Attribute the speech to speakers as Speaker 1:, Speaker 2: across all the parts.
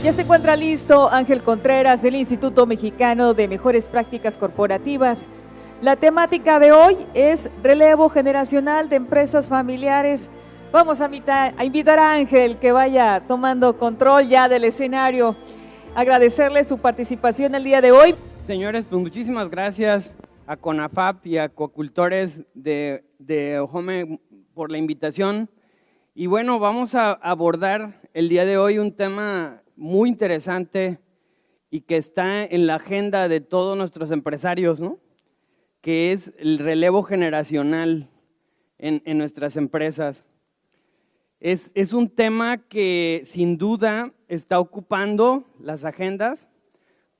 Speaker 1: Ya se encuentra listo Ángel Contreras del Instituto Mexicano de Mejores Prácticas Corporativas. La temática de hoy es relevo generacional de empresas familiares. Vamos a invitar a Ángel que vaya tomando control ya del escenario. Agradecerle su participación el día de hoy.
Speaker 2: Señores, pues muchísimas gracias a CONAFAP y a Coacultores de OJOME por la invitación. Y bueno, vamos a abordar el día de hoy un tema muy interesante y que está en la agenda de todos nuestros empresarios, ¿no? Que es el relevo generacional en nuestras empresas. Es un tema que sin duda está ocupando las agendas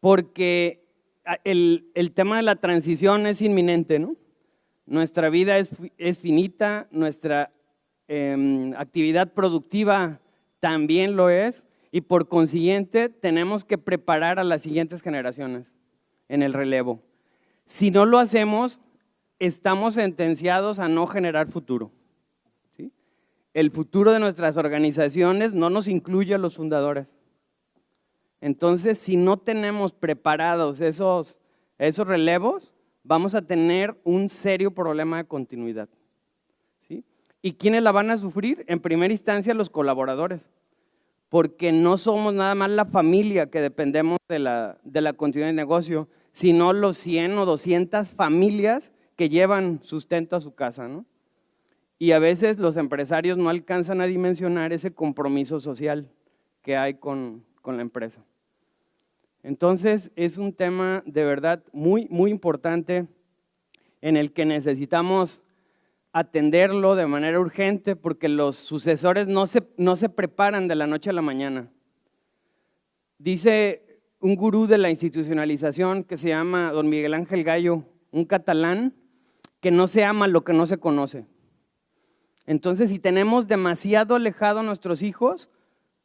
Speaker 2: porque el tema de la transición es inminente, ¿no? Nuestra vida es finita, nuestra actividad productiva también lo es y por consiguiente tenemos que preparar a las siguientes generaciones en el relevo. Si no lo hacemos, estamos sentenciados a no generar futuro. ¿Sí? El futuro de nuestras organizaciones no nos incluye a los fundadores. Entonces, si no tenemos preparados esos relevos, vamos a tener un serio problema de continuidad. ¿Sí? ¿Y quiénes la van a sufrir? En primera instancia, los colaboradores, porque no somos nada más la familia que dependemos de la continuidad del negocio, sino los 100 o 200 familias que llevan sustento a su casa, ¿no? Y a veces los empresarios no alcanzan a dimensionar ese compromiso social que hay con la empresa. Entonces, es un tema de verdad muy, muy importante en el que necesitamos atenderlo de manera urgente porque los sucesores no se preparan de la noche a la mañana. Dice un gurú de la institucionalización que se llama don Miguel Ángel Gallo, un catalán, que no se ama lo que no se conoce. Entonces, si tenemos demasiado alejado a nuestros hijos,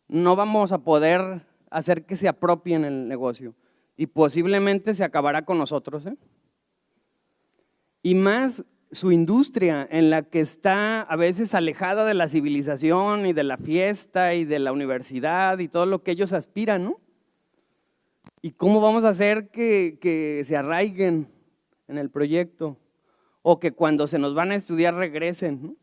Speaker 2: no vamos a poder hacer que se apropien el negocio y posiblemente se acabará con nosotros, ¿eh? Y más su industria en la que está a veces alejada de la civilización y de la fiesta y de la universidad y todo lo que ellos aspiran, ¿no? ¿Y cómo vamos a hacer que se arraiguen en el proyecto o que cuando se nos van a estudiar regresen, ¿no?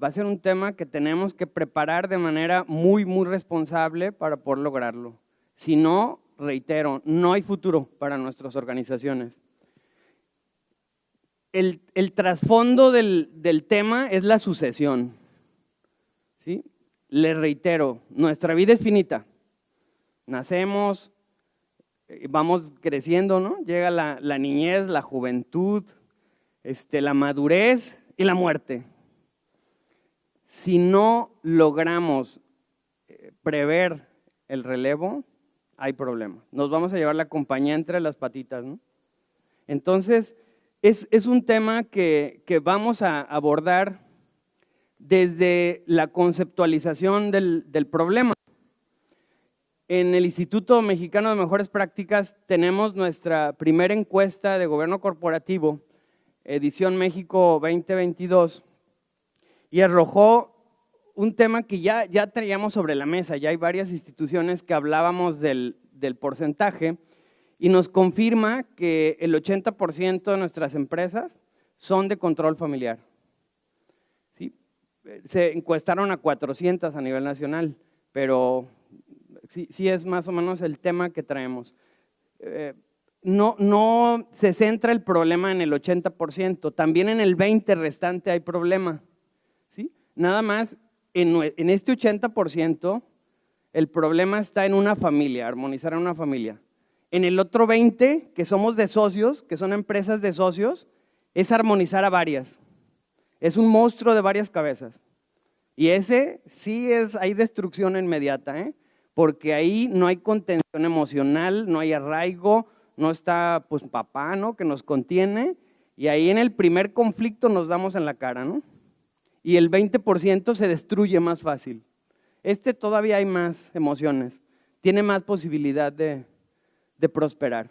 Speaker 2: Va a ser un tema que tenemos que preparar de manera muy, muy responsable para poder lograrlo. Si no, reitero, no hay futuro para nuestras organizaciones. El trasfondo del tema es la sucesión. ¿Sí? Le reitero, nuestra vida es finita. Nacemos, vamos creciendo, ¿no? Llega la niñez, la juventud, la madurez y la muerte. Si no logramos prever el relevo, hay problema. Nos vamos a llevar la compañía entre las patitas, ¿no? Entonces, es un tema que vamos a abordar desde la conceptualización del problema. En el Instituto Mexicano de Mejores Prácticas tenemos nuestra primera encuesta de gobierno corporativo, edición México 2022, y arrojó un tema que ya traíamos sobre la mesa. Ya hay varias instituciones que hablábamos del porcentaje y nos confirma que el 80% de nuestras empresas son de control familiar. ¿Sí? Se encuestaron a 400 a nivel nacional, pero sí es más o menos el tema que traemos. No se centra el problema en el 80%, también en el 20% restante hay problema. ¿Sí? Nada más en este 80% el problema está en una familia, armonizar en una familia. En el otro 20%, que somos de socios, que son empresas de socios, es armonizar a varias. Es un monstruo de varias cabezas. Y ese sí hay destrucción inmediata, ¿eh? Porque ahí no hay contención emocional, no hay arraigo, no está pues papá, ¿no? Que nos contiene, y ahí en el primer conflicto nos damos en la cara, ¿no? Y el 20% se destruye más fácil. Todavía hay más emociones, tiene más posibilidad de prosperar.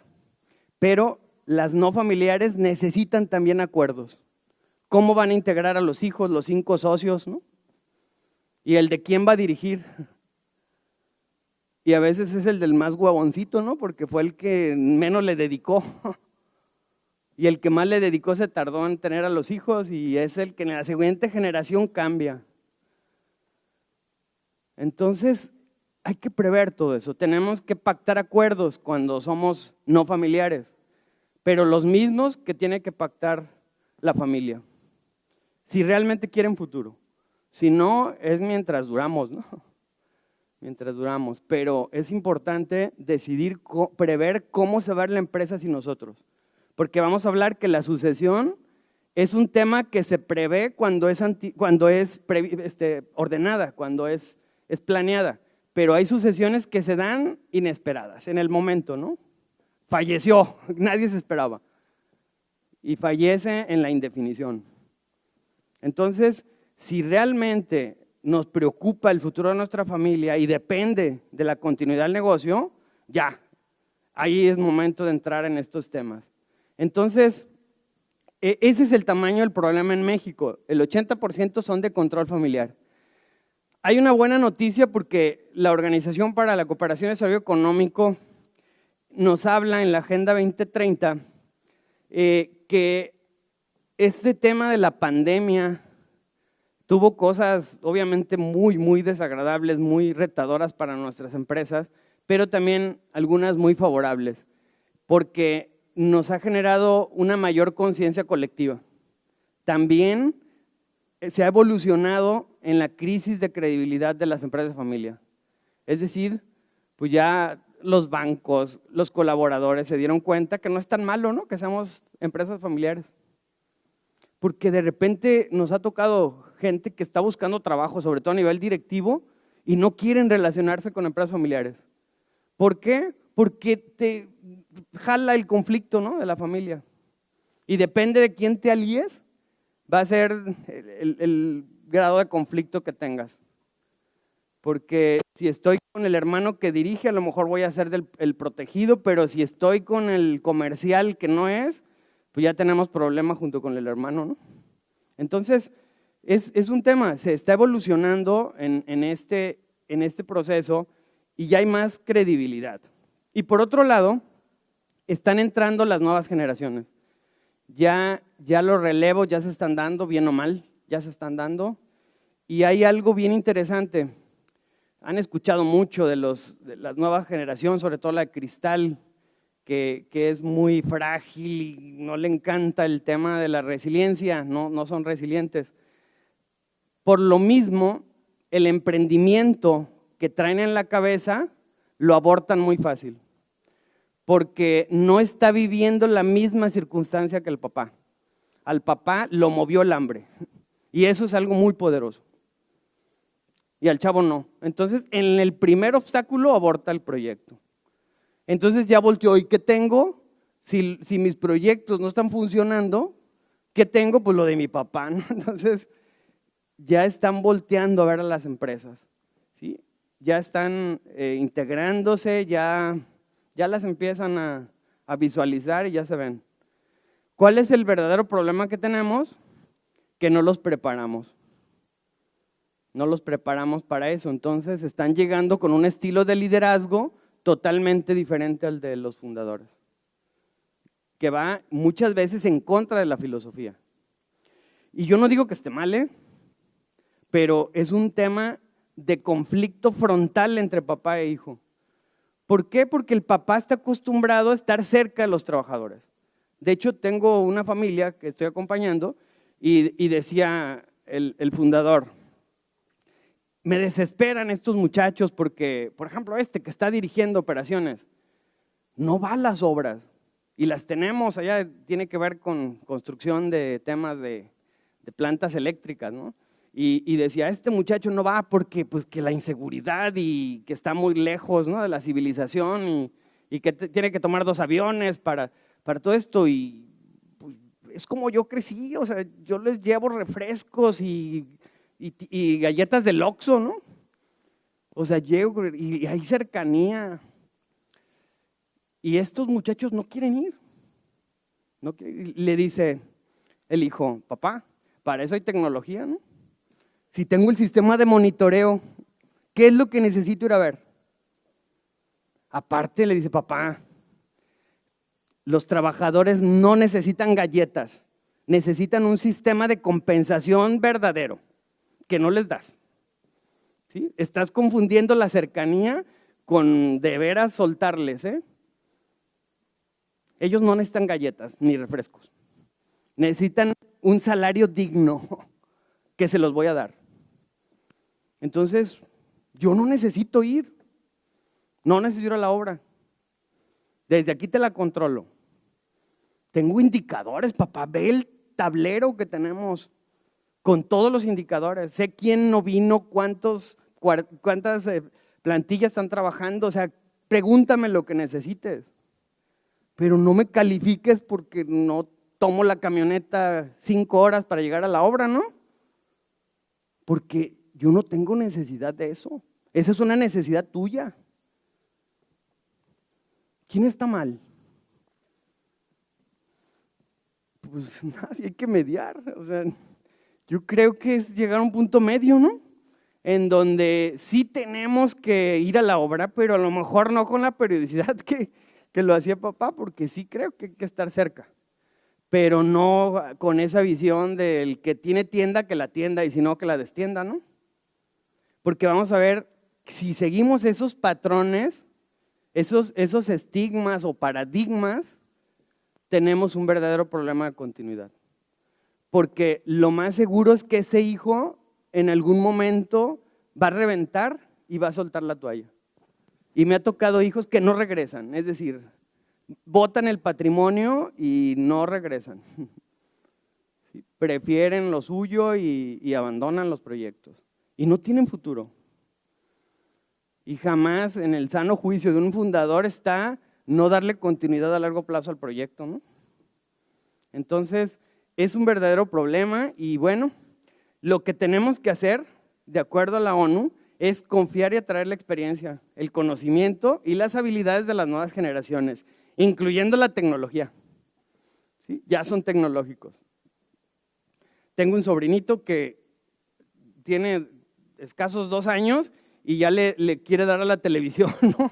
Speaker 2: Pero las no familiares necesitan también acuerdos. ¿Cómo van a integrar a los hijos, los 5 socios, ¿no? Y el de quién va a dirigir. y a veces es el del más huevoncito, ¿no? Porque fue el que menos le dedicó. Y el que más le dedicó se tardó en tener a los hijos y es el que en la siguiente generación cambia. Entonces, hay que prever todo eso. Tenemos que pactar acuerdos cuando somos no familiares, pero los mismos que tiene que pactar la familia. Si realmente quieren futuro. Si no, es mientras duramos, ¿no? Mientras duramos. Pero es importante decidir, prever cómo se va a ver la empresa sin nosotros. Porque vamos a hablar que la sucesión es un tema que se prevé cuando es ordenada, cuando es planeada. Pero hay sucesiones que se dan inesperadas, en el momento, ¿no? Falleció, nadie se esperaba. Y fallece en la indefinición. Entonces, si realmente nos preocupa el futuro de nuestra familia y depende de la continuidad del negocio, ya, ahí es momento de entrar en estos temas. Entonces, ese es el tamaño del problema en México. El 80% son de control familiar. Hay una buena noticia porque la Organización para la Cooperación y Desarrollo Económico nos habla en la Agenda 2030 que este tema de la pandemia tuvo cosas obviamente muy desagradables, muy retadoras para nuestras empresas, pero también algunas muy favorables, porque nos ha generado una mayor conciencia colectiva. También se ha evolucionado en la crisis de credibilidad de las empresas de familia. Es decir, pues ya los bancos, los colaboradores se dieron cuenta que no es tan malo, ¿no?, que seamos empresas familiares. Porque de repente nos ha tocado gente que está buscando trabajo, sobre todo a nivel directivo, y no quieren relacionarse con empresas familiares. ¿Por qué? Porque te jala el conflicto, ¿no?, de la familia. Y depende de quién te alíes, va a ser el grado de conflicto que tengas. Porque si estoy con el hermano que dirige, a lo mejor voy a ser el protegido, pero si estoy con el comercial que no es, pues ya tenemos problema junto con el hermano, ¿no? Entonces, es un tema, se está evolucionando en este proceso y ya hay más credibilidad. Y por otro lado, están entrando las nuevas generaciones. Ya los relevos ya se están dando, bien o mal, ya se están dando. Y hay algo bien interesante. Han escuchado mucho de la nueva generación, sobre todo la de cristal, que es muy frágil y no le encanta el tema de la resiliencia, no son resilientes. Por lo mismo, el emprendimiento que traen en la cabeza lo abortan muy fácil, porque no está viviendo la misma circunstancia que el papá. Al papá lo movió el hambre y eso es algo muy poderoso. Y al chavo no. Entonces, en el primer obstáculo aborta el proyecto. Entonces ya volteó, ¿y qué tengo? Si mis proyectos no están funcionando, ¿qué tengo? Pues lo de mi papá, ¿no? Entonces, ya están volteando a ver a las empresas, ¿sí? Ya están integrándose, ya las empiezan a visualizar y ya se ven. ¿Cuál es el verdadero problema que tenemos? Que no los preparamos. No los preparamos para eso. Entonces están llegando con un estilo de liderazgo totalmente diferente al de los fundadores, que va muchas veces en contra de la filosofía. Y yo no digo que esté mal, pero es un tema de conflicto frontal entre papá e hijo. ¿Por qué? Porque el papá está acostumbrado a estar cerca de los trabajadores. De hecho, tengo una familia que estoy acompañando y decía el fundador, me desesperan estos muchachos porque, por ejemplo, que está dirigiendo operaciones, no va a las obras y las tenemos allá, tiene que ver con construcción de temas de plantas eléctricas, ¿no? Y decía, este muchacho no va porque pues, que la inseguridad y que está muy lejos, ¿no?, de la civilización y que tiene que tomar 2 aviones para todo esto. Y pues, es como yo crecí, o sea, yo les llevo refrescos y galletas del Oxxo, ¿no? O sea, llego y hay cercanía. Y estos muchachos no quieren ir. Le dice el hijo, papá, para eso hay tecnología, ¿no? Si tengo el sistema de monitoreo, ¿qué es lo que necesito ir a ver? Aparte le dice, papá, los trabajadores no necesitan galletas, necesitan un sistema de compensación verdadero, que no les das. ¿Sí? Estás confundiendo la cercanía con de veras soltarles, ¿eh? Ellos no necesitan galletas ni refrescos, necesitan un salario digno que se los voy a dar. Entonces, yo no necesito ir, no necesito ir a la obra. Desde aquí te la controlo. Tengo indicadores, papá, ve el tablero que tenemos con todos los indicadores. Sé quién no vino, cuántas plantillas están trabajando, o sea, pregúntame lo que necesites. Pero no me califiques porque no tomo la camioneta 5 horas para llegar a la obra, ¿no? Porque yo no tengo necesidad de eso. Esa es una necesidad tuya. ¿Quién está mal? Pues nadie, hay que mediar. O sea, yo creo que es llegar a un punto medio, ¿no? En donde sí tenemos que ir a la obra, pero a lo mejor no con la periodicidad que lo hacía papá, porque sí creo que hay que estar cerca, pero no con esa visión del que tiene tienda que la tienda y si no que la destienda, ¿no? Porque vamos a ver, si seguimos esos patrones, esos estigmas o paradigmas, tenemos un verdadero problema de continuidad. Porque lo más seguro es que ese hijo en algún momento va a reventar y va a soltar la toalla. Y me ha tocado hijos que no regresan, es decir, botan el patrimonio y no regresan. ¿Sí? Prefieren lo suyo y abandonan los proyectos. Y no tienen futuro. Y jamás en el sano juicio de un fundador está no darle continuidad a largo plazo al proyecto, ¿no? Entonces, es un verdadero problema y bueno, lo que tenemos que hacer, de acuerdo a la ONU, es confiar y atraer la experiencia, el conocimiento y las habilidades de las nuevas generaciones, incluyendo la tecnología. ¿Sí? Ya son tecnológicos. Tengo un sobrinito que tiene escasos 2 años y ya le quiere dar a la televisión, ¿no?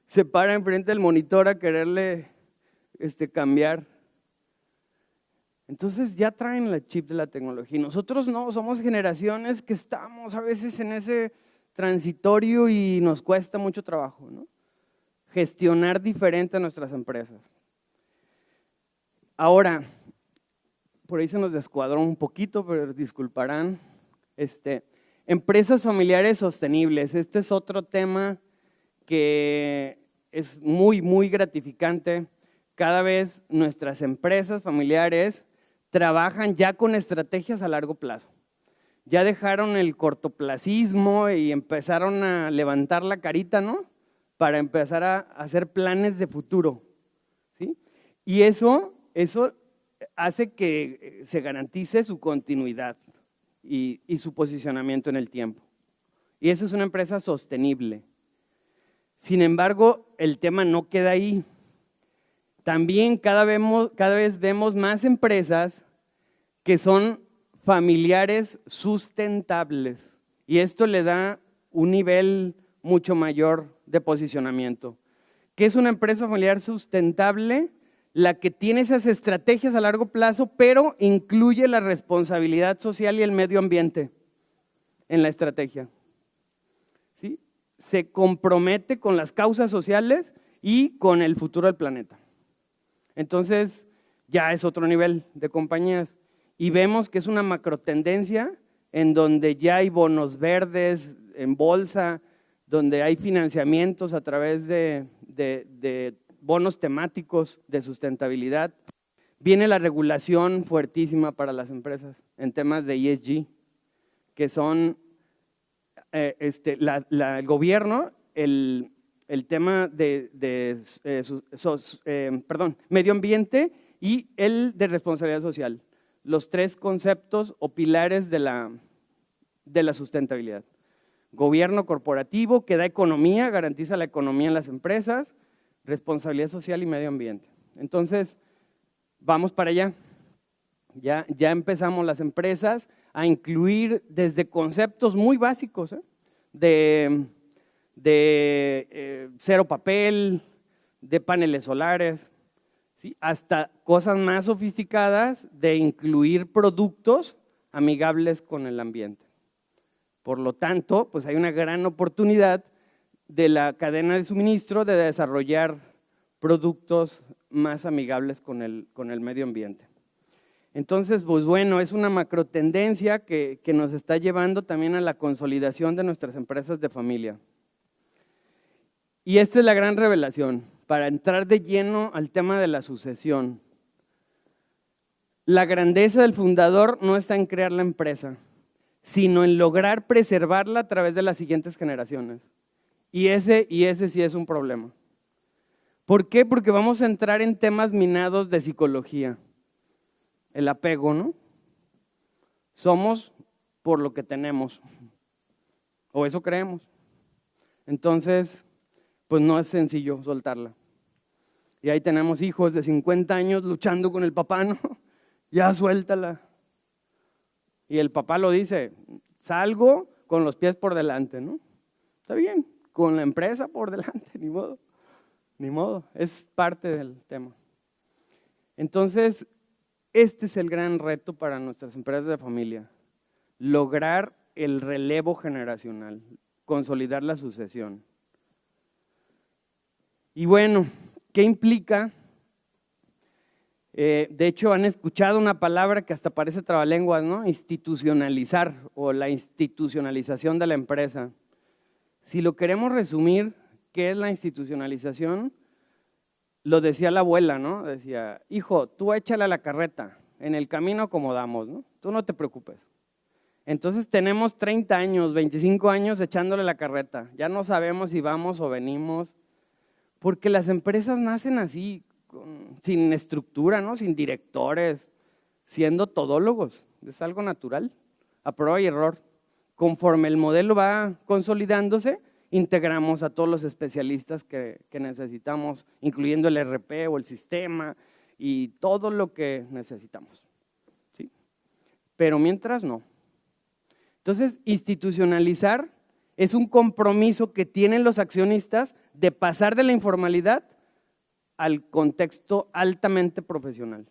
Speaker 2: Se para enfrente del monitor a quererle cambiar. Entonces ya traen el chip de la tecnología. Nosotros no, somos generaciones que estamos a veces en ese transitorio y nos cuesta mucho trabajo, ¿no? Gestionar diferente a nuestras empresas. Ahora, por ahí se nos descuadró un poquito, pero disculparán. Empresas familiares sostenibles, este es otro tema que es muy, muy gratificante. Cada vez nuestras empresas familiares trabajan ya con estrategias a largo plazo. Ya dejaron el cortoplacismo y empezaron a levantar la carita, ¿no? Para empezar a hacer planes de futuro, ¿sí? Y eso hace que se garantice su continuidad y su posicionamiento en el tiempo. Y eso es una empresa sostenible. Sin embargo, el tema no queda ahí. También cada vez vemos más empresas que son familiares sustentables y esto le da un nivel mucho mayor de posicionamiento. ¿Qué es una empresa familiar sustentable? La que tiene esas estrategias a largo plazo, pero incluye la responsabilidad social y el medio ambiente en la estrategia. ¿Sí? Se compromete con las causas sociales y con el futuro del planeta. Entonces, ya es otro nivel de compañías. Y vemos que es una macrotendencia en donde ya hay bonos verdes en bolsa, donde hay financiamientos a través de bonos temáticos de sustentabilidad. Viene la regulación fuertísima para las empresas en temas de ESG, que son el gobierno, el tema medio ambiente y el de responsabilidad social. Los 3 conceptos o pilares de la sustentabilidad. Gobierno corporativo que da economía, garantiza la economía en las empresas, responsabilidad social y medio ambiente. Entonces, vamos para allá. Ya empezamos las empresas a incluir desde conceptos muy básicos, de cero papel, de paneles solares, ¿sí? Hasta cosas más sofisticadas de incluir productos amigables con el ambiente. Por lo tanto, pues hay una gran oportunidad de la cadena de suministro de desarrollar productos más amigables con el medio ambiente. Entonces, pues bueno, es una macro tendencia que nos está llevando también a la consolidación de nuestras empresas de familia. Y esta es la gran revelación, para entrar de lleno al tema de la sucesión. La grandeza del fundador no está en crear la empresa, sino en lograr preservarla a través de las siguientes generaciones. Y ese sí es un problema. ¿Por qué? Porque vamos a entrar en temas minados de psicología. El apego, ¿no? Somos por lo que tenemos, o eso creemos. Entonces, pues no es sencillo soltarla. Y ahí tenemos hijos de 50 años luchando con el papá, ¿no? Ya suéltala. Y el papá lo dice, salgo con los pies por delante, ¿no? Está bien, con la empresa por delante, ni modo, es parte del tema. Entonces, este es el gran reto para nuestras empresas de familia, lograr el relevo generacional, consolidar la sucesión. Y bueno, ¿qué implica? De hecho, han escuchado una palabra que hasta parece trabalenguas, ¿no? Institucionalizar o la institucionalización de la empresa. Si lo queremos resumir, ¿qué es la institucionalización? Lo decía la abuela, ¿no? Decía, hijo, tú échale a la carreta, en el camino acomodamos, ¿no? Tú no te preocupes. Entonces tenemos 30 años, 25 años echándole la carreta. Ya no sabemos si vamos o venimos, porque las empresas nacen así, sin estructura, ¿no? Sin directores, siendo todólogos. Es algo natural, a prueba y error. Conforme el modelo va consolidándose, integramos a todos los especialistas que necesitamos, incluyendo el ERP o el sistema y todo lo que necesitamos, ¿sí? Pero mientras no. Entonces, institucionalizar es un compromiso que tienen los accionistas de pasar de la informalidad al contexto altamente profesional,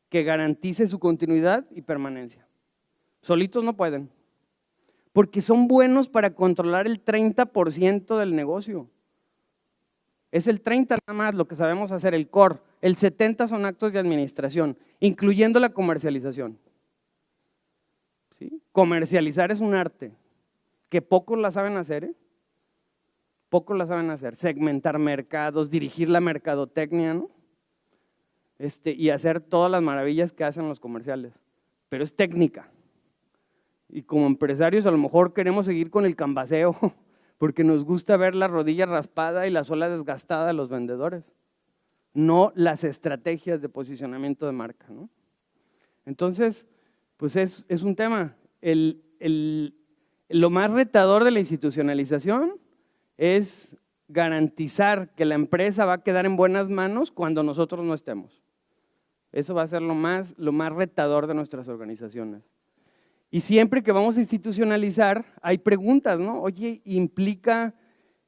Speaker 2: que garantice su continuidad y permanencia. Solitos no pueden, porque son buenos para controlar el 30% del negocio. Es el 30% nada más lo que sabemos hacer, el core. El 70% son actos de administración, incluyendo la comercialización. ¿Sí? Comercializar es un arte, que pocos la saben hacer, ¿eh? Pocos la saben hacer. Segmentar mercados, dirigir la mercadotecnia, ¿no? Y hacer todas las maravillas que hacen los comerciales. Pero es técnica. Y como empresarios a lo mejor queremos seguir con el cambaceo, porque nos gusta ver la rodilla raspada y la suela desgastada de los vendedores, no las estrategias de posicionamiento de marca, ¿no? Entonces, pues es un tema. Lo más retador de la institucionalización es garantizar que la empresa va a quedar en buenas manos cuando nosotros no estemos. Eso va a ser lo más retador de nuestras organizaciones. Y siempre que vamos a institucionalizar, hay preguntas, ¿no? Oye, ¿implica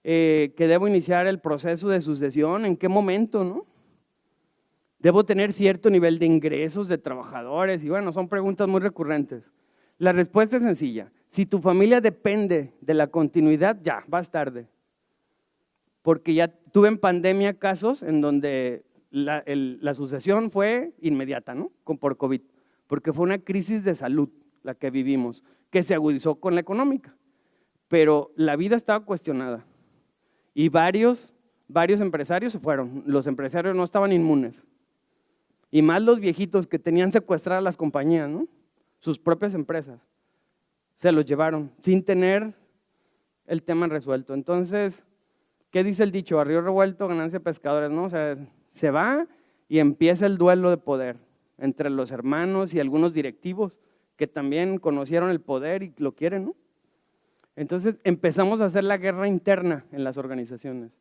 Speaker 2: que debo iniciar el proceso de sucesión? ¿En qué momento, no? ¿Debo tener cierto nivel de ingresos de trabajadores? Y bueno, son preguntas muy recurrentes. La respuesta es sencilla. Si tu familia depende de la continuidad, ya, vas tarde. Porque ya tuve en pandemia casos en donde la sucesión fue inmediata, ¿no? Por COVID, porque fue una crisis de salud la que vivimos, que se agudizó con la económica, pero la vida estaba cuestionada y varios empresarios se fueron. Los empresarios no estaban inmunes, y más los viejitos que tenían secuestradas las compañías, ¿no? Sus propias empresas, se los llevaron sin tener el tema resuelto. Entonces, ¿qué dice el dicho? A río revuelto, ganancia de pescadores, ¿no? O sea, se va y empieza el duelo de poder entre los hermanos y algunos directivos que también conocieron el poder y lo quieren, ¿no? Entonces empezamos a hacer la guerra interna en las organizaciones,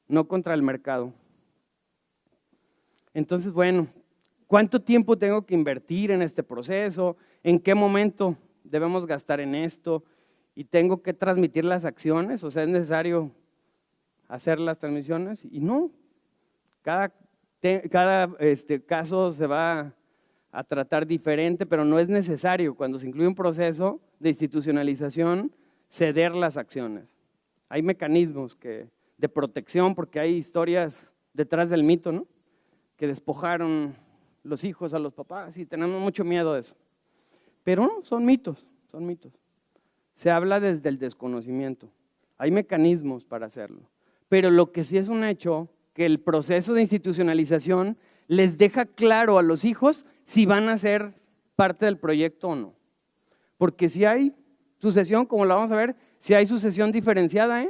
Speaker 2: no contra el mercado. Entonces, bueno, ¿cuánto tiempo tengo que invertir en este proceso? ¿En qué momento debemos gastar en esto? ¿Y tengo que transmitir las acciones? O sea, ¿es necesario hacer las transmisiones y no. Cada caso se va a tratar diferente, pero no es necesario cuando se incluye un proceso de institucionalización ceder las acciones. Hay mecanismos de protección porque hay historias detrás del mito, ¿no? Que despojaron los hijos a los papás y tenemos mucho miedo de eso. Pero no, son mitos, son mitos. Se habla desde el desconocimiento. Hay mecanismos para hacerlo. Pero lo que sí es un hecho, que el proceso de institucionalización les deja claro a los hijos si van a ser parte del proyecto o no. Porque si hay sucesión, como la vamos a ver, si hay sucesión diferenciada,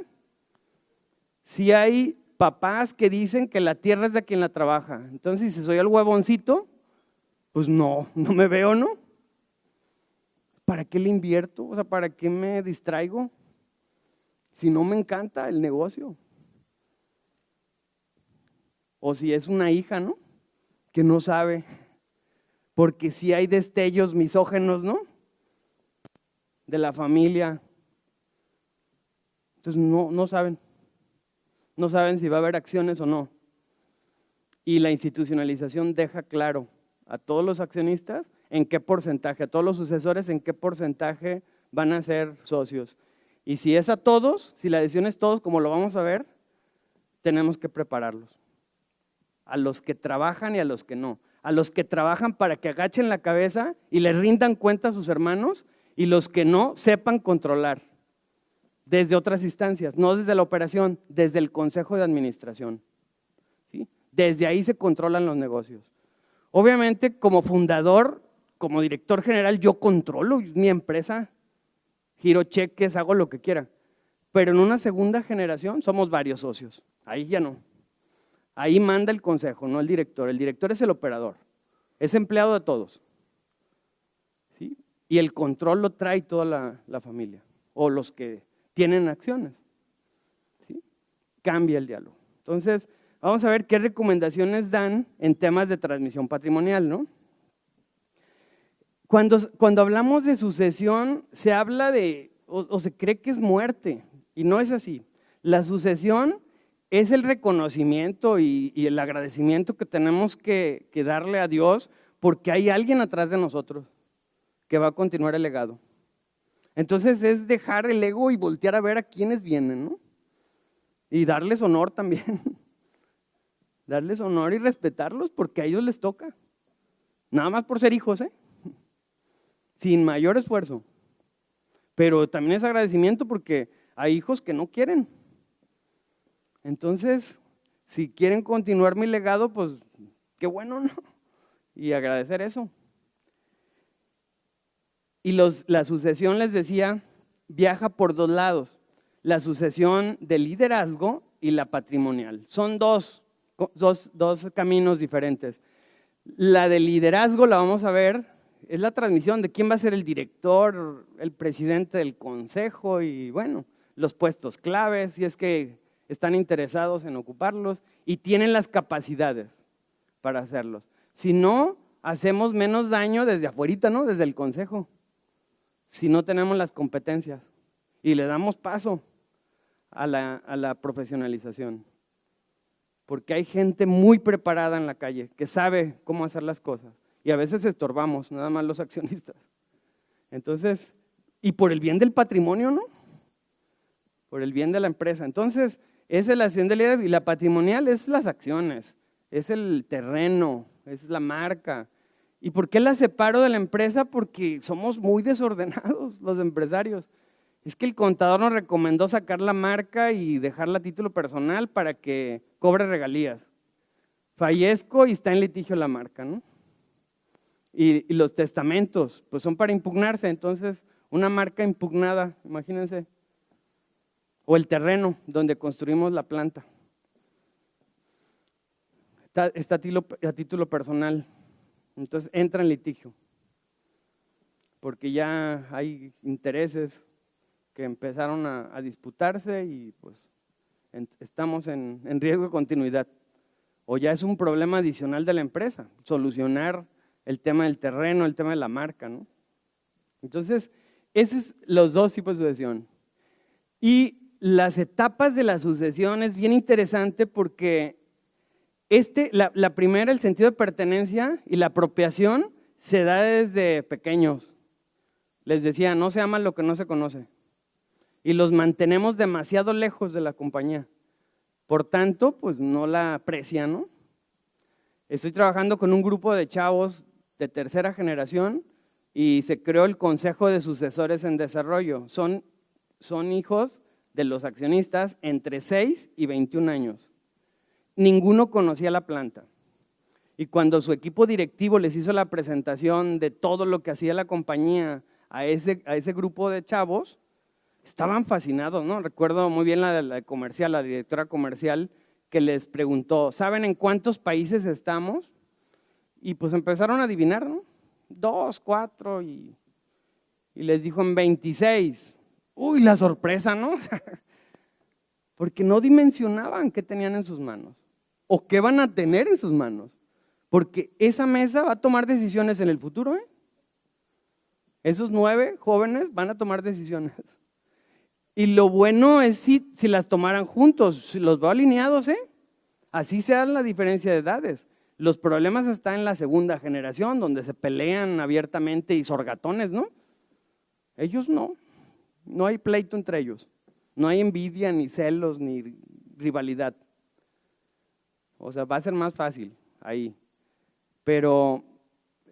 Speaker 2: si hay papás que dicen que la tierra es de quien la trabaja. Entonces, si soy el huevoncito, pues no me veo, ¿no? ¿Para qué le invierto? O sea, ¿para qué me distraigo? Si no me encanta el negocio. O si es una hija, ¿no? Que no sabe. Porque si hay destellos misógenos, ¿no? De la familia. Entonces no saben. No saben si va a haber acciones o no. Y la institucionalización deja claro a todos los accionistas en qué porcentaje, a todos los sucesores en qué porcentaje van a ser socios. Y si es a todos, si la decisión es todos, como lo vamos a ver, tenemos que prepararlos. A los que trabajan y a los que no. A los que trabajan para que agachen la cabeza y le rindan cuenta a sus hermanos, y los que no sepan controlar desde otras instancias, no desde la operación, desde el consejo de administración. ¿Sí? Desde ahí se controlan los negocios. Obviamente, como fundador, como director general, yo controlo mi empresa, giro cheques, hago lo que quiera. Pero en una segunda generación somos varios socios. Ahí ya no. Ahí manda el consejo, no el director. El director es el operador. Es empleado de todos. ¿Sí? Y el control lo trae toda la familia o los que tienen acciones. ¿Sí? Cambia el diálogo. Entonces, vamos a ver qué recomendaciones dan en temas de transmisión patrimonial, ¿no? Cuando hablamos de sucesión, se habla de, o se cree que es muerte, y no es así. La sucesión es el reconocimiento y el agradecimiento que tenemos que darle a Dios porque hay alguien atrás de nosotros que va a continuar el legado. Entonces es dejar el ego y voltear a ver a quienes vienen, ¿no? Y darles honor también. Darles honor y respetarlos porque a ellos les toca. Nada más por ser hijos, sin mayor esfuerzo. Pero también es agradecimiento porque hay hijos que no quieren. Entonces, si quieren continuar mi legado, pues qué bueno, ¿no? Y agradecer eso. Y la sucesión, les decía, viaja por dos lados. La sucesión del liderazgo y la patrimonial. Son dos caminos diferentes. La del liderazgo la vamos a ver, es la transmisión de quién va a ser el director, el presidente del consejo y bueno, los puestos claves, si es que están interesados en ocuparlos y tienen las capacidades para hacerlos. Si no, hacemos menos daño desde afuerita, ¿no? Desde el consejo. Si no tenemos las competencias y le damos paso a la profesionalización. Porque hay gente muy preparada en la calle que sabe cómo hacer las cosas y a veces estorbamos, nada más los accionistas. Entonces, y por el bien del patrimonio, ¿no? Por el bien de la empresa. Entonces, esa es la acción de liderazgo y la patrimonial es las acciones, es el terreno, es la marca. ¿Y por qué la separo de la empresa? Porque somos muy desordenados los empresarios. Es que el contador nos recomendó sacar la marca y dejarla a título personal para que cobre regalías. Fallezco y está en litigio la marca, ¿no? Y los testamentos, pues son para impugnarse, entonces una marca impugnada, imagínense. O el terreno donde construimos la planta. Está a título personal, entonces entra en litigio. Porque ya hay intereses que empezaron a disputarse y pues estamos en riesgo de continuidad. O ya es un problema adicional de la empresa, solucionar el tema del terreno, el tema de la marca, ¿no? Entonces, esos son los dos tipos de sucesión. Y las etapas de la sucesión es bien interesante porque la primera, el sentido de pertenencia y la apropiación se da desde pequeños. Les decía, no se ama lo que no se conoce. Y los mantenemos demasiado lejos de la compañía. Por tanto, pues no la aprecian, ¿no? Estoy trabajando con un grupo de chavos de tercera generación y se creó el Consejo de Sucesores en Desarrollo. Son hijos de los accionistas entre 6 y 21 años. Ninguno conocía la planta. Y cuando su equipo directivo les hizo la presentación de todo lo que hacía la compañía a ese grupo de chavos, estaban fascinados, ¿no? Recuerdo muy bien la comercial, la directora comercial, que les preguntó, ¿saben en cuántos países estamos? Y pues empezaron a adivinar, ¿no? 2, 4 y les dijo en 26. Uy, la sorpresa, ¿no? Porque no dimensionaban qué tenían en sus manos o qué van a tener en sus manos. Porque esa mesa va a tomar decisiones en el futuro, ¿eh? Esos 9 jóvenes van a tomar decisiones. Y lo bueno es si las tomaran juntos, si los veo alineados, ¿eh? Así se da la diferencia de edades. Los problemas están en la segunda generación, donde se pelean abiertamente y sorgatones, ¿no? Ellos no hay pleito entre ellos. No hay envidia, ni celos, ni rivalidad. O sea, va a ser más fácil ahí. Pero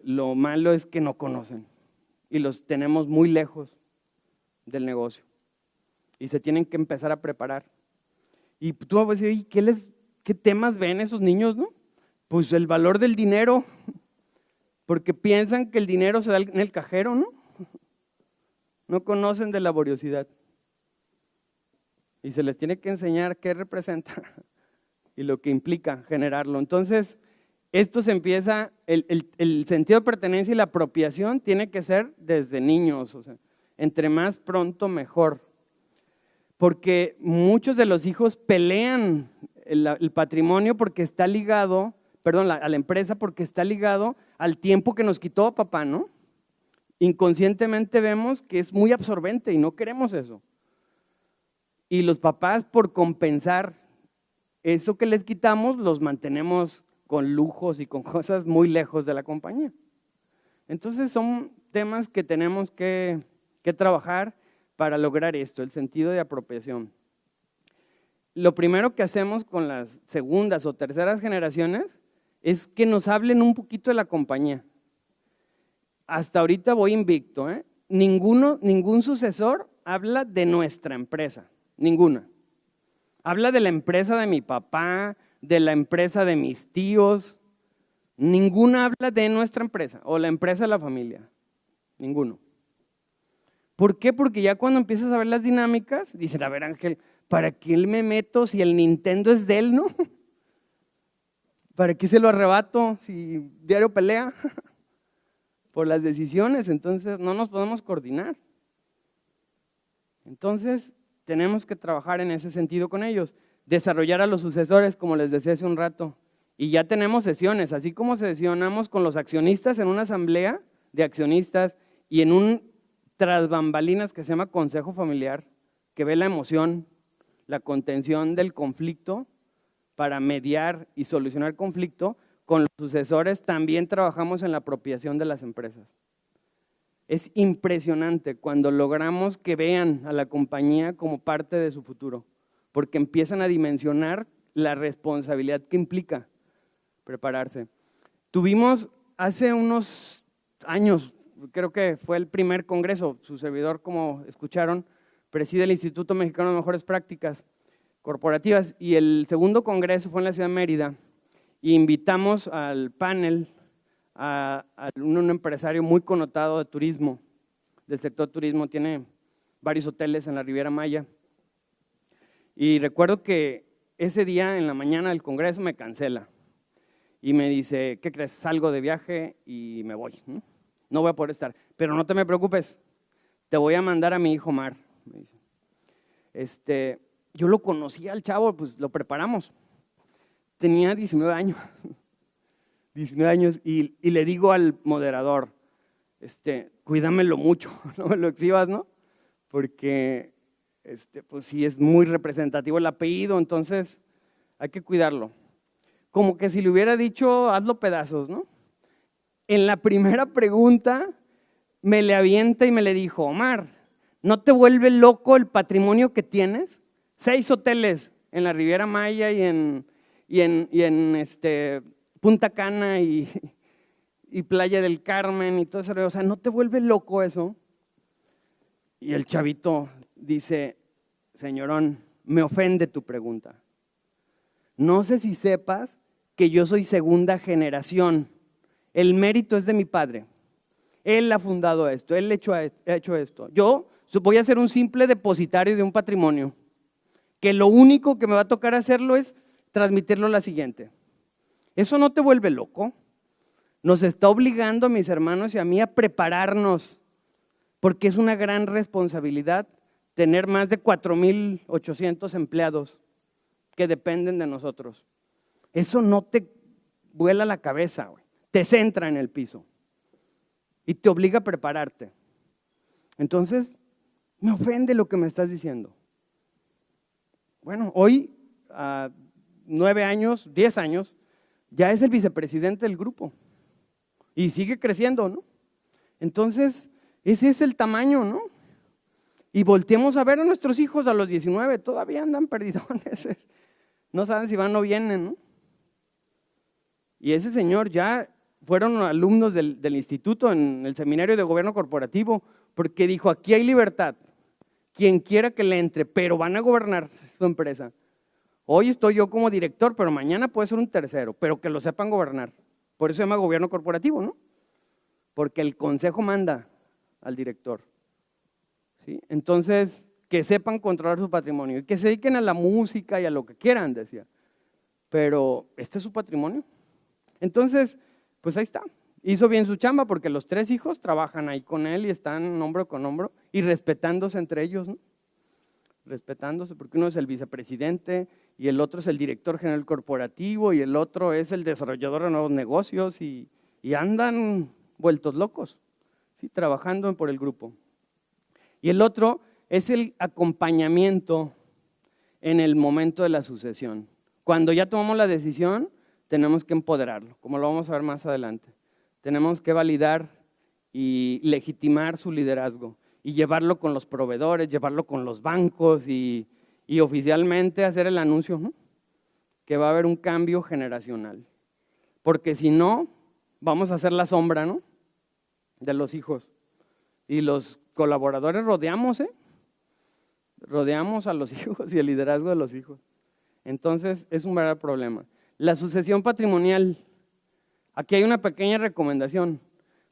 Speaker 2: lo malo es que no conocen y los tenemos muy lejos del negocio. Y se tienen que empezar a preparar. Y tú vas a decir, ¿qué temas ven esos niños, no? Pues el valor del dinero, porque piensan que el dinero se da en el cajero, ¿no? No conocen de laboriosidad. Y se les tiene que enseñar qué representa y lo que implica generarlo. Entonces, esto se empieza, el sentido de pertenencia y la apropiación tiene que ser desde niños, o sea, entre más pronto mejor. Porque muchos de los hijos pelean el patrimonio porque está ligado, a la empresa porque está ligado al tiempo que nos quitó papá, ¿no? Inconscientemente vemos que es muy absorbente y no queremos eso. Y los papás, por compensar eso que les quitamos, los mantenemos con lujos y con cosas muy lejos de la compañía. Entonces son temas que tenemos que trabajar para lograr esto, el sentido de apropiación. Lo primero que hacemos con las segundas o terceras generaciones es que nos hablen un poquito de la compañía. Hasta ahorita voy invicto, ¿eh? Ningún sucesor habla de nuestra empresa, ninguna. Habla de la empresa de mi papá, de la empresa de mis tíos. Ninguna habla de nuestra empresa o la empresa de la familia, ninguno. ¿Por qué? Porque ya cuando empiezas a ver las dinámicas, dicen, a ver Ángel, ¿para qué me meto si el Nintendo es de él, no? ¿Para qué se lo arrebato si diario pelea? Por las decisiones, entonces no nos podemos coordinar. Entonces tenemos que trabajar en ese sentido con ellos, desarrollar a los sucesores, como les decía hace un rato. Y ya tenemos sesiones, así como sesionamos con los accionistas en una asamblea de accionistas y en un tras bambalinas que se llama consejo familiar, que ve la emoción, la contención del conflicto para mediar y solucionar conflicto. Con los sucesores también trabajamos en la apropiación de las empresas. Es impresionante cuando logramos que vean a la compañía como parte de su futuro, porque empiezan a dimensionar la responsabilidad que implica prepararse. Tuvimos hace unos años, creo que fue el primer congreso, su servidor, como escucharon, preside el Instituto Mexicano de Mejores Prácticas Corporativas, y el segundo congreso fue en la ciudad de Mérida, y invitamos al panel a un empresario muy connotado de turismo, del sector turismo, tiene varios hoteles en la Riviera Maya, y recuerdo que ese día en la mañana del congreso me cancela y me dice, ¿qué crees? Salgo de viaje y me voy, no voy a poder estar, pero no te me preocupes, te voy a mandar a mi hijo Omar, me dice. Yo lo conocía al chavo, pues lo preparamos. Tenía 19 años, 19 años y le digo al moderador, cuídamelo mucho, no me lo exhibas, ¿no? Porque pues sí es muy representativo el apellido, entonces hay que cuidarlo. Como que si le hubiera dicho, hazlo pedazos, ¿no? En la primera pregunta me le avienta y me le dijo, Omar, ¿no te vuelve loco el patrimonio que tienes? 6 hoteles en la Riviera Maya y en Punta Cana y Playa del Carmen y todo eso. O sea, ¿no te vuelve loco eso? Y el chavito dice, señorón, me ofende tu pregunta. No sé si sepas que yo soy segunda generación. El mérito es de mi padre. Él ha fundado esto, él ha hecho esto. Yo voy a ser un simple depositario de un patrimonio, que lo único que me va a tocar hacerlo es transmitirlo a la siguiente. ¿Eso no te vuelve loco? Nos está obligando a mis hermanos y a mí a prepararnos, porque es una gran responsabilidad tener más de 4,800 empleados que dependen de nosotros. Eso no te vuela la cabeza, güey. Te centra en el piso y te obliga a prepararte. Entonces, me ofende lo que me estás diciendo. Bueno, hoy, a 9 años, 10 años, ya es el vicepresidente del grupo y sigue creciendo, ¿no? Entonces, ese es el tamaño, ¿no? Y volteemos a ver a nuestros hijos a los 19, todavía andan perdidones, no saben si van o vienen, ¿no? Y ese señor ya fueron alumnos del instituto en el seminario de gobierno corporativo, porque dijo, aquí hay libertad, quien quiera que le entre, pero van a gobernar su empresa. Hoy estoy yo como director, pero mañana puede ser un tercero, pero que lo sepan gobernar. Por eso se llama gobierno corporativo, ¿no? Porque el consejo manda al director. ¿Sí? Entonces, que sepan controlar su patrimonio y que se dediquen a la música y a lo que quieran, decía. Pero este es su patrimonio. Entonces, pues ahí está. Hizo bien su chamba porque los 3 hijos trabajan ahí con él y están hombro con hombro y respetándose entre ellos, ¿no? Respetándose porque uno es el vicepresidente y el otro es el director general corporativo y el otro es el desarrollador de nuevos negocios y andan vueltos locos, ¿sí? Trabajando por el grupo. Y el otro es el acompañamiento en el momento de la sucesión. Cuando ya tomamos la decisión, tenemos que empoderarlo, como lo vamos a ver más adelante. Tenemos que validar y legitimar su liderazgo y llevarlo con los proveedores, llevarlo con los bancos y oficialmente hacer el anuncio, ¿no? Que va a haber un cambio generacional. Porque si no, vamos a hacer la sombra, ¿no? De los hijos. Y los colaboradores rodeamos a los hijos y el liderazgo de los hijos. Entonces, es un verdadero problema. La sucesión patrimonial, aquí hay una pequeña recomendación.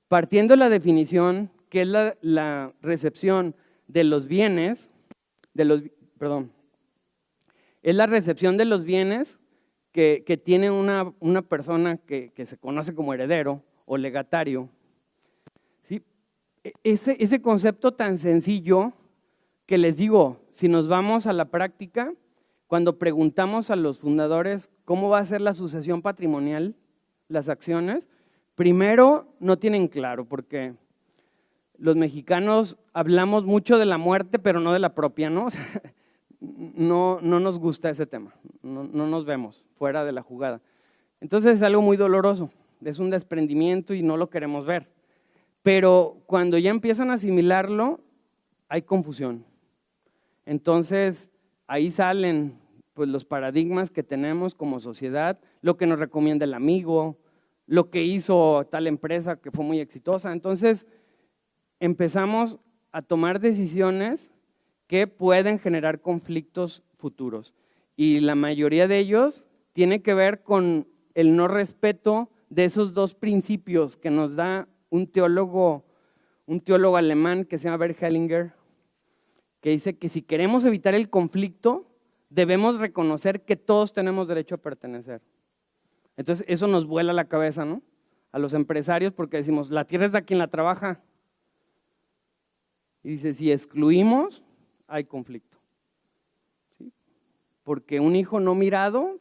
Speaker 2: Partiendo de la definición, que es la recepción de los bienes, es la recepción de los bienes que tiene una persona que se conoce como heredero o legatario. ¿Sí? Ese concepto tan sencillo que les digo, si nos vamos a la práctica, cuando preguntamos a los fundadores cómo va a ser la sucesión patrimonial, las acciones, primero no tienen claro porque los mexicanos hablamos mucho de la muerte, pero no de la propia, ¿no? O sea, no nos gusta ese tema, no nos vemos fuera de la jugada. Entonces es algo muy doloroso, es un desprendimiento y no lo queremos ver. Pero cuando ya empiezan a asimilarlo, hay confusión. Entonces ahí salen pues, los paradigmas que tenemos como sociedad, lo que nos recomienda el amigo, lo que hizo tal empresa que fue muy exitosa. Entonces empezamos a tomar decisiones que pueden generar conflictos futuros. Y la mayoría de ellos tiene que ver con el no respeto de esos 2 principios que nos da un teólogo alemán que se llama Bert Hellinger, que dice que si queremos evitar el conflicto, debemos reconocer que todos tenemos derecho a pertenecer. Entonces eso nos vuela la cabeza, ¿no? A los empresarios porque decimos, la tierra es de quien la trabaja. Y dice, si excluimos, hay conflicto. ¿Sí? Porque un hijo no mirado,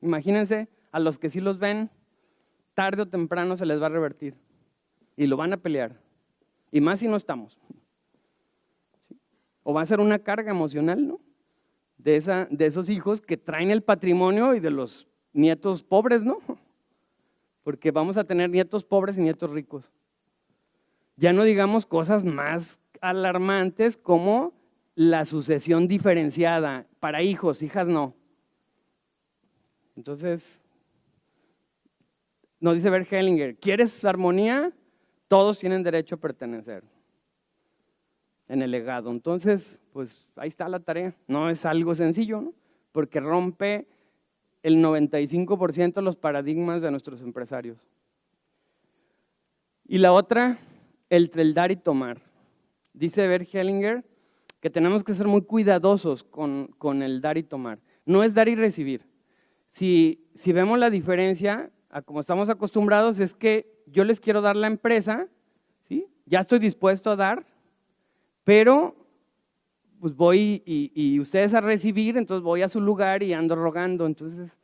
Speaker 2: imagínense, a los que sí los ven, tarde o temprano se les va a revertir y lo van a pelear. Y más si no estamos. ¿Sí? o va a ser una carga emocional, ¿no? De esos hijos que traen el patrimonio y de los nietos pobres, ¿no? Porque vamos a tener nietos pobres y nietos ricos. Ya no digamos cosas más alarmantes como la sucesión diferenciada para hijos, hijas no. Entonces, nos dice Bert Hellinger, ¿quieres armonía? Todos tienen derecho a pertenecer en el legado. Entonces, pues ahí está la tarea. No es algo sencillo, ¿no? Porque rompe el 95% de los paradigmas de nuestros empresarios. Y la otra, el dar y tomar. Dice Bert Hellinger que tenemos que ser muy cuidadosos con el dar y tomar. No es dar y recibir. Si vemos la diferencia, a como estamos acostumbrados, es que yo les quiero dar la empresa, ¿sí? Ya estoy dispuesto a dar, pero pues voy y ustedes a recibir, entonces voy a su lugar y ando rogando. Entonces,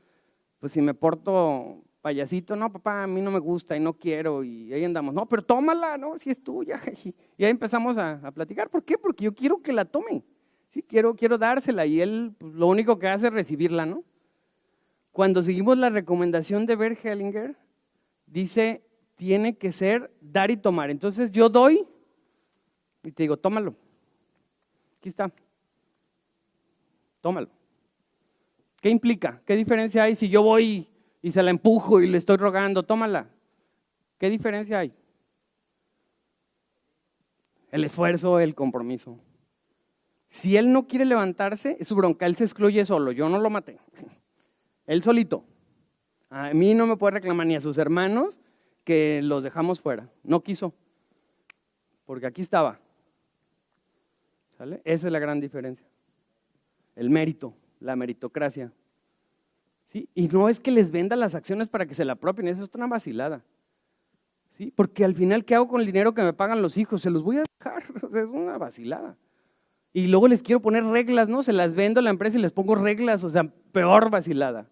Speaker 2: pues si me porto payasito, no, papá, a mí no me gusta y no quiero, y ahí andamos, no, pero tómala, no, si es tuya. Y ahí empezamos a platicar. ¿Por qué? Porque yo quiero que la tome, ¿sí? Quiero dársela, y él pues, lo único que hace es recibirla, ¿no? Cuando seguimos la recomendación de Bert Hellinger, dice, tiene que ser dar y tomar. Entonces yo doy y te digo, tómalo. Aquí está. Tómalo. ¿Qué implica? ¿Qué diferencia hay si yo voy y se la empujo y le estoy rogando, tómala? ¿Qué diferencia hay? El esfuerzo, el compromiso. Si él no quiere levantarse, es su bronca, él se excluye solo, yo no lo maté. Él solito. A mí no me puede reclamar ni a sus hermanos que los dejamos fuera. No quiso, porque aquí estaba. ¿Sale? Esa es la gran diferencia. El mérito, la meritocracia. ¿Sí? Y no es que les venda las acciones para que se la apropien, eso es una vacilada. ¿Sí? Porque al final, ¿qué hago con el dinero que me pagan los hijos? Se los voy a dejar, o sea, es una vacilada. Y luego les quiero poner reglas, ¿no? Se las vendo a la empresa y les pongo reglas, o sea, peor vacilada.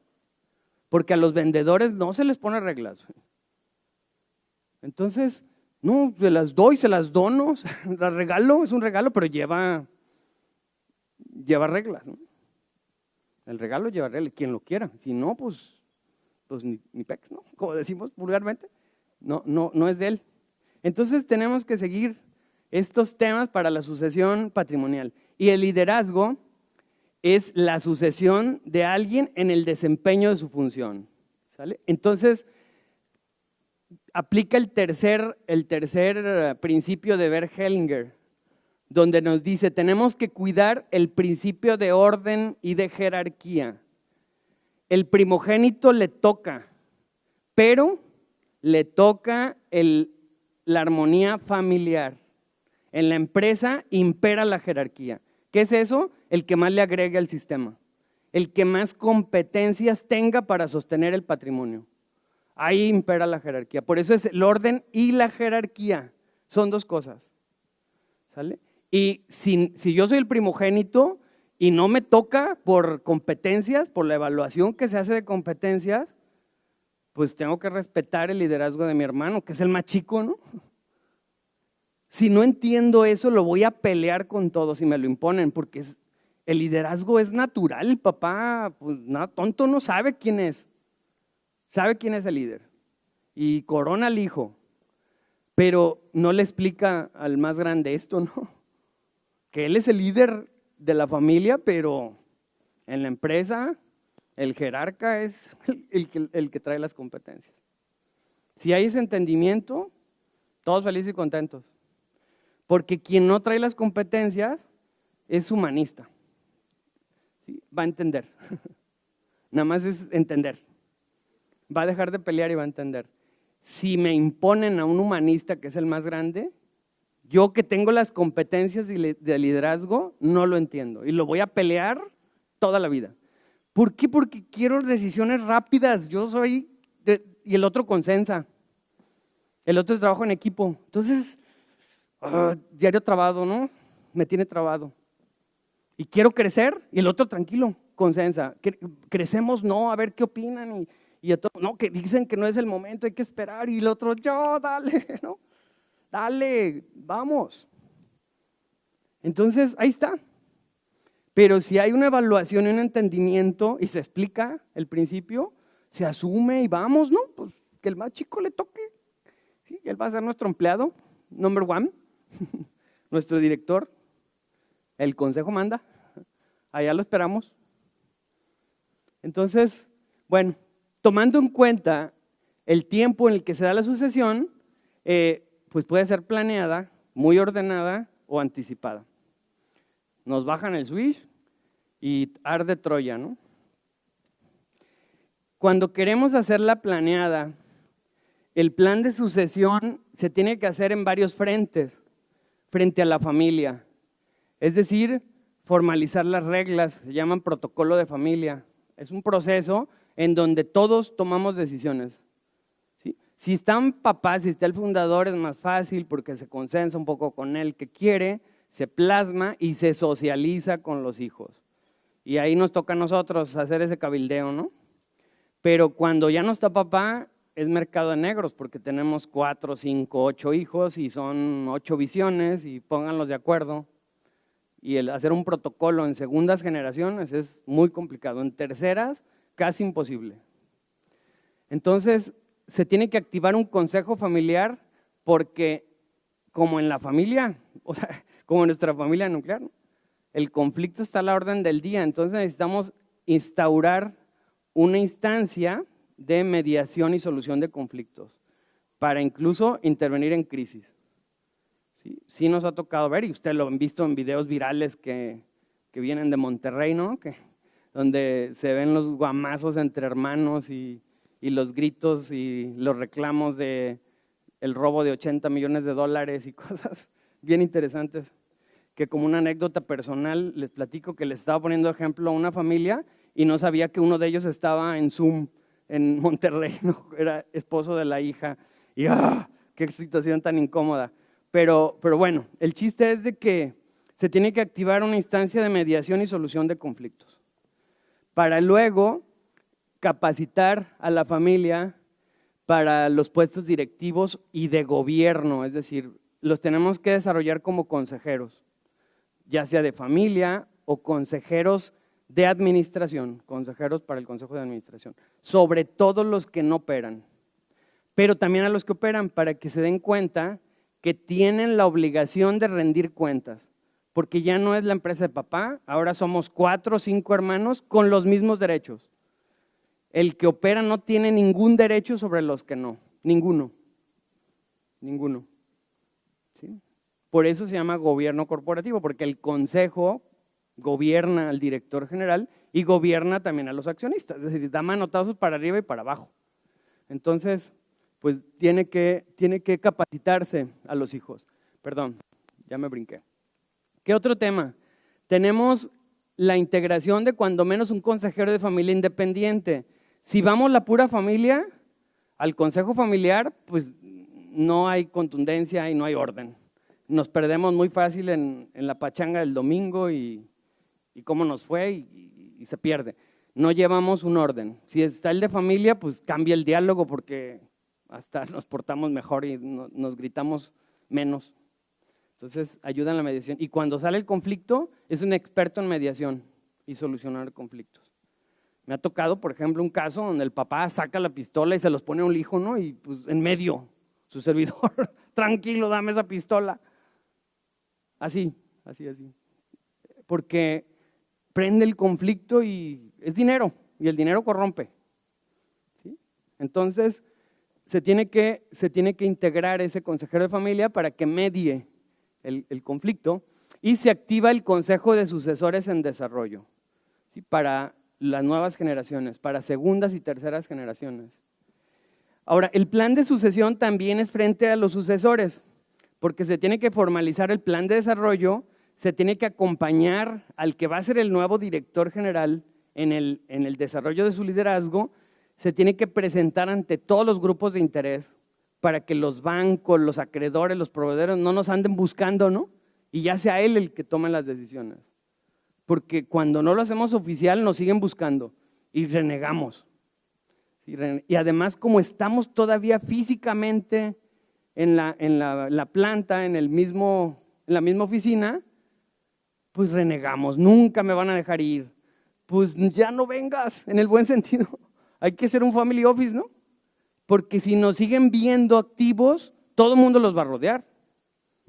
Speaker 2: Porque a los vendedores no se les pone reglas. Entonces, no, se las doy, se las dono, las regalo, es un regalo, pero lleva reglas, ¿no? El regalo lleva reglas, quien lo quiera. Si no, pues ni pex, ¿no? Como decimos vulgarmente, no es de él. Entonces tenemos que seguir estos temas para la sucesión patrimonial. Y el liderazgo es la sucesión de alguien en el desempeño de su función. ¿Sale? Entonces, aplica el tercer principio de Bert Hellinger, donde nos dice, tenemos que cuidar el principio de orden y de jerarquía. El primogénito le toca, pero le toca la armonía familiar. En la empresa impera la jerarquía. ¿Qué es eso? El que más le agregue al sistema, el que más competencias tenga para sostener el patrimonio. Ahí impera la jerarquía. Por eso es el orden y la jerarquía. Son dos cosas. ¿Sale? Y si yo soy el primogénito y no me toca por competencias, por la evaluación que se hace de competencias, pues tengo que respetar el liderazgo de mi hermano, que es el más chico, ¿no? Si no entiendo eso, lo voy a pelear con todos si me lo imponen, porque el liderazgo es natural. El papá, pues nada, tonto no sabe quién es. Sabe quién es el líder y corona al hijo, pero no le explica al más grande esto, ¿no? Que él es el líder de la familia, pero en la empresa el jerarca es el que trae las competencias. Si hay ese entendimiento, todos felices y contentos, porque quien no trae las competencias es humanista. ¿Sí? Va a entender, nada más es entender. Va a dejar de pelear y va a entender. Si me imponen a un humanista que es el más grande, yo que tengo las competencias de liderazgo, no lo entiendo y lo voy a pelear toda la vida. ¿Por qué? Porque quiero decisiones rápidas. Yo soy, y el otro consensa, el otro es trabajo en equipo. Entonces, diario trabado, ¿no? Me tiene trabado. Y quiero crecer y el otro tranquilo, consensa. Crecemos, no, a ver qué opinan y a todos, no, que dicen que no es el momento, hay que esperar, y el otro, yo, dale, ¿no? Dale, vamos. Entonces, ahí está. Pero si hay una evaluación y un entendimiento y se explica el principio, se asume y vamos, ¿no? Pues que el más chico le toque. ¿Sí? Él va a ser nuestro empleado, number one, nuestro director. El consejo manda. Allá lo esperamos. Entonces, bueno, tomando en cuenta el tiempo en el que se da la sucesión, pues puede ser planeada, muy ordenada o anticipada. Nos bajan el switch y arde Troya, ¿no? Cuando queremos hacerla planeada, el plan de sucesión se tiene que hacer en varios frentes, frente a la familia. Es decir, formalizar las reglas, se llaman protocolo de familia. Es un proceso en donde todos tomamos decisiones. ¿Sí? Si están papás, si está el fundador es más fácil porque se consensa un poco con él que quiere, se plasma y se socializa con los hijos. Y ahí nos toca a nosotros hacer ese cabildeo, ¿no? Pero cuando ya no está papá, es mercado de negros porque tenemos 4, 5, 8 hijos y son 8 visiones y pónganlos de acuerdo. Y el hacer un protocolo en segundas generaciones es muy complicado, en terceras casi imposible. Entonces se tiene que activar un consejo familiar porque como en la familia, o sea, como en nuestra familia nuclear, ¿no? El conflicto está a la orden del día, entonces necesitamos instaurar una instancia de mediación y solución de conflictos para incluso intervenir en crisis. Sí nos ha tocado ver, y ustedes lo han visto en videos virales que vienen de Monterrey, ¿no? Donde se ven los guamazos entre hermanos y los gritos y los reclamos de el robo de $80 millones y cosas bien interesantes. Que como una anécdota personal les platico que les estaba poniendo ejemplo a una familia y no sabía que uno de ellos estaba en Zoom en Monterrey, ¿no? Era esposo de la hija y qué situación tan incómoda. Pero bueno, el chiste es de que se tiene que activar una instancia de mediación y solución de conflictos para luego capacitar a la familia para los puestos directivos y de gobierno, es decir, los tenemos que desarrollar como consejeros, ya sea de familia o consejeros de administración, consejeros para el consejo de administración, sobre todo los que no operan, pero también a los que operan para que se den cuenta que tienen la obligación de rendir cuentas, porque ya no es la empresa de papá, ahora somos 4 o 5 hermanos con los mismos derechos. El que opera no tiene ningún derecho sobre los que no, ninguno. ¿Sí? Por eso se llama gobierno corporativo, porque el consejo gobierna al director general y gobierna también a los accionistas, es decir, da manotazos para arriba y para abajo. Entonces, pues tiene que capacitarse a los hijos. Perdón, ya me brinqué. ¿Qué otro tema? Tenemos la integración de cuando menos un consejero de familia independiente. Si vamos la pura familia, al consejo familiar, pues no hay contundencia y no hay orden. Nos perdemos muy fácil en la pachanga del domingo y cómo nos fue y se pierde. No llevamos un orden. Si está el de familia, pues cambia el diálogo porque hasta nos portamos mejor y nos gritamos menos. Entonces ayuda en la mediación. Y cuando sale el conflicto, es un experto en mediación y solucionar conflictos. Me ha tocado, por ejemplo, un caso donde el papá saca la pistola y se los pone a un hijo, ¿no? Y pues en medio, su servidor, tranquilo, dame esa pistola. Así. Porque prende el conflicto y es dinero, y el dinero corrompe. ¿Sí? Entonces, se tiene que integrar ese consejero de familia para que medie el conflicto y se activa el consejo de sucesores en desarrollo, ¿sí? Para las nuevas generaciones, para segundas y terceras generaciones. Ahora, el plan de sucesión también es frente a los sucesores, porque se tiene que formalizar el plan de desarrollo, se tiene que acompañar al que va a ser el nuevo director general en el desarrollo de su liderazgo, se tiene que presentar ante todos los grupos de interés para que los bancos, los acreedores, los proveedores no nos anden buscando, ¿no? Y ya sea él el que tome las decisiones. Porque cuando no lo hacemos oficial nos siguen buscando y renegamos. Y además, como estamos todavía físicamente en la planta, en la misma oficina, pues renegamos, nunca me van a dejar ir, pues ya no vengas, en el buen sentido. Hay que ser un family office, ¿no? Porque si nos siguen viendo activos, todo el mundo los va a rodear.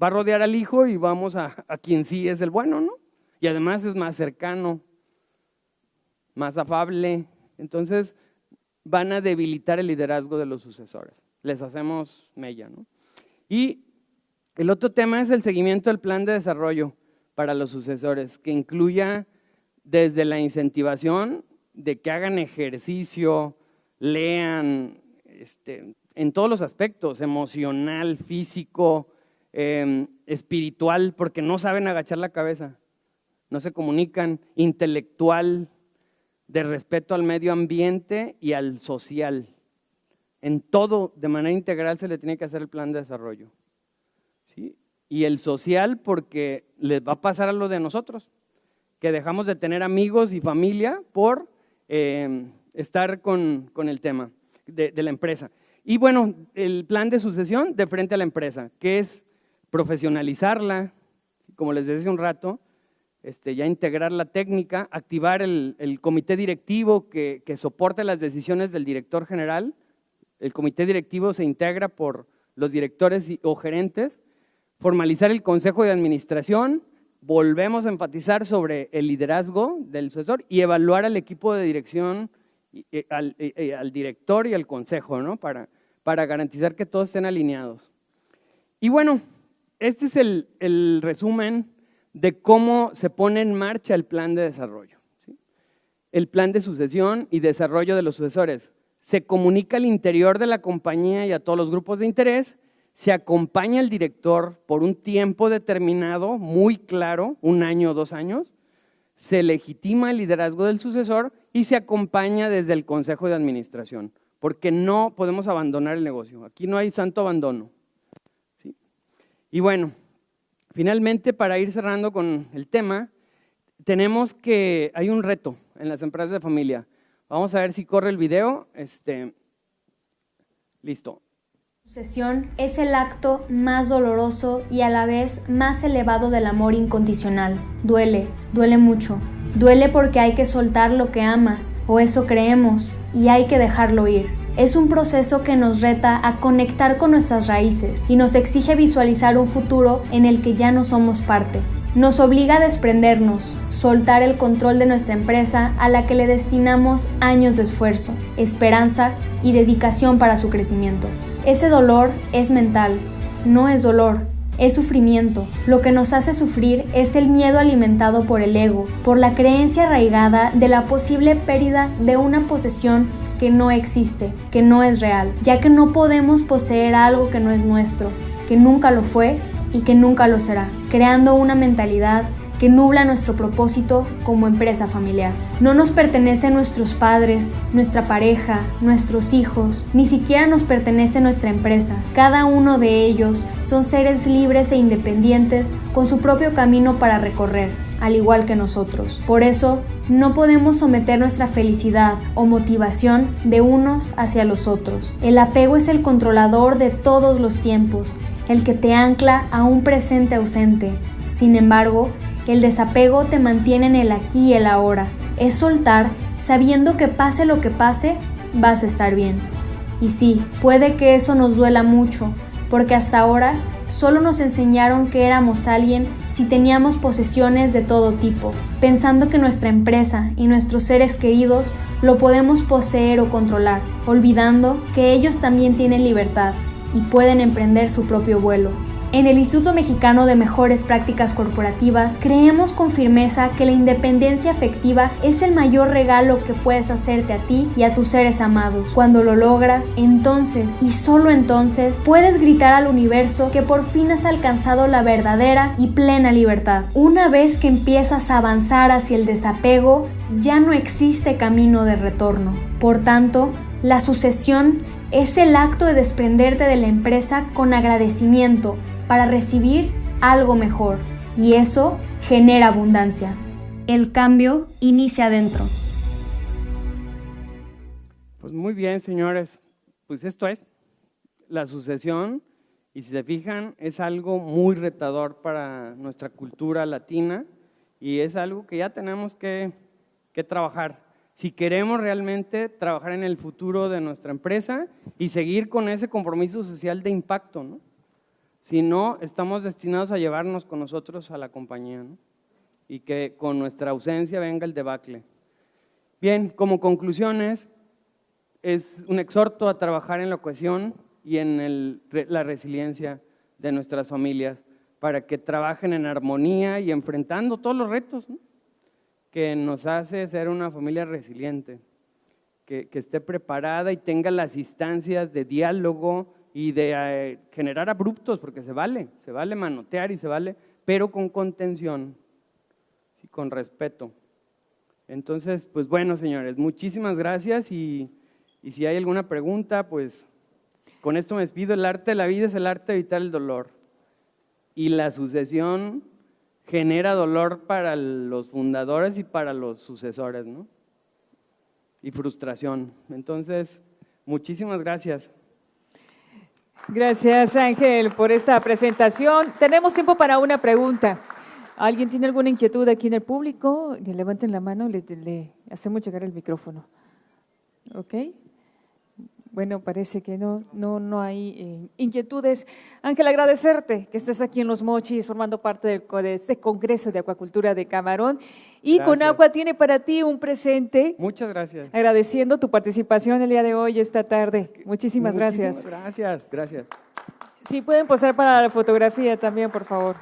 Speaker 2: Va a rodear al hijo y vamos a quien sí es el bueno, ¿no? Y además es más cercano, más afable. Entonces van a debilitar el liderazgo de los sucesores. Les hacemos mella, ¿no? Y el otro tema es el seguimiento del plan de desarrollo para los sucesores, que incluya desde la incentivación de que hagan ejercicio, lean, en todos los aspectos, emocional, físico, espiritual, porque no saben agachar la cabeza, no se comunican, intelectual, de respeto al medio ambiente y al social. En todo, de manera integral, se le tiene que hacer el plan de desarrollo, ¿sí? Y el social, porque les va a pasar a lo de nosotros, que dejamos de tener amigos y familia por estar con el tema de la empresa. Y bueno, el plan de sucesión de frente a la empresa, que es profesionalizarla, como les decía un rato, ya integrar la técnica, activar el comité directivo que soporte las decisiones del director general. El comité directivo se integra por los directores o gerentes, formalizar el consejo de administración, volvemos a enfatizar sobre el liderazgo del sucesor y evaluar al equipo de dirección, al director y al consejo, ¿no? Para garantizar que todos estén alineados. Y bueno, este es el resumen de cómo se pone en marcha el plan de desarrollo, ¿sí? El plan de sucesión y desarrollo de los sucesores. Se comunica al interior de la compañía y a todos los grupos de interés, se acompaña al director por un tiempo determinado, muy claro, 1 año o 2 años, se legitima el liderazgo del sucesor y se acompaña desde el consejo de administración, porque no podemos abandonar el negocio, aquí no hay santo abandono, ¿sí? Y bueno, finalmente, para ir cerrando con el tema, hay un reto en las empresas de familia. Vamos a ver si corre el video. Listo.
Speaker 3: Sucesión es el acto más doloroso y a la vez más elevado del amor incondicional. Duele mucho. Duele porque hay que soltar lo que amas, o eso creemos, y hay que dejarlo ir. Es un proceso que nos reta a conectar con nuestras raíces y nos exige visualizar un futuro en el que ya no somos parte. Nos obliga a desprendernos, soltar el control de nuestra empresa a la que le destinamos años de esfuerzo, esperanza y dedicación para su crecimiento. Ese dolor es mental, no es dolor, es sufrimiento. Lo que nos hace sufrir es el miedo alimentado por el ego, por la creencia arraigada de la posible pérdida de una posesión que no existe, que no es real, ya que no podemos poseer algo que no es nuestro, que nunca lo fue y que nunca lo será, creando una mentalidad que nubla nuestro propósito como empresa familiar. No nos pertenecen nuestros padres, nuestra pareja, nuestros hijos, ni siquiera nos pertenece nuestra empresa. Cada uno de ellos son seres libres e independientes con su propio camino para recorrer, al igual que nosotros. Por eso, no podemos someter nuestra felicidad o motivación de unos hacia los otros. El apego es el controlador de todos los tiempos, el que te ancla a un presente ausente. Sin embargo, el desapego te mantiene en el aquí y el ahora. Es soltar sabiendo que pase lo que pase, vas a estar bien. Y sí, puede que eso nos duela mucho, porque hasta ahora solo nos enseñaron que éramos alguien si teníamos posesiones de todo tipo, pensando que nuestra empresa y nuestros seres queridos lo podemos poseer o controlar, olvidando que ellos también tienen libertad y pueden emprender su propio vuelo. En el Instituto Mexicano de Mejores Prácticas Corporativas creemos con firmeza que la independencia afectiva es el mayor regalo que puedes hacerte a ti y a tus seres amados. Cuando lo logras, entonces y solo entonces puedes gritar al universo que por fin has alcanzado la verdadera y plena libertad. Una vez que empiezas a avanzar hacia el desapego, ya no existe camino de retorno. Por tanto, la sucesión es el acto de desprenderte de la empresa con agradecimiento para recibir algo mejor, y eso genera abundancia. El cambio inicia adentro.
Speaker 2: Pues muy bien, señores, pues esto es la sucesión, y si se fijan es algo muy retador para nuestra cultura latina Y es algo que ya tenemos que trabajar. Si queremos realmente trabajar en el futuro de nuestra empresa y seguir con ese compromiso social de impacto, ¿no? Si no, estamos destinados a llevarnos con nosotros a la compañía, ¿no? Y que con nuestra ausencia venga el debacle. Bien, como conclusiones, es un exhorto a trabajar en la cohesión y en la resiliencia de nuestras familias para que trabajen en armonía y enfrentando todos los retos, ¿no? Que nos hace ser una familia resiliente, que esté preparada y tenga las instancias de diálogo y de generar abruptos, porque se vale manotear y se vale, pero con contención, ¿sí? Con respeto. Entonces, pues bueno, señores, muchísimas gracias y si hay alguna pregunta, pues con esto me despido. El arte de la vida es el arte de evitar el dolor y la sucesión genera dolor para los fundadores y para los sucesores, ¿no? Y frustración. Entonces, muchísimas gracias.
Speaker 1: Gracias, Ángel, por esta presentación. Tenemos tiempo para una pregunta. ¿Alguien tiene alguna inquietud aquí en el público? Que levanten la mano, le hacemos llegar el micrófono. ¿Ok? Bueno, parece que no hay inquietudes. Ángel, agradecerte que estés aquí en Los Mochis formando parte de este Congreso de Acuacultura de Camarón. Y
Speaker 2: Gracias.
Speaker 1: Conagua tiene para ti un presente.
Speaker 2: Muchas gracias.
Speaker 1: Agradeciendo tu participación el día de hoy, esta tarde. Muchísimas gracias.
Speaker 2: Gracias.
Speaker 1: Sí, pueden posar para la fotografía también, por favor.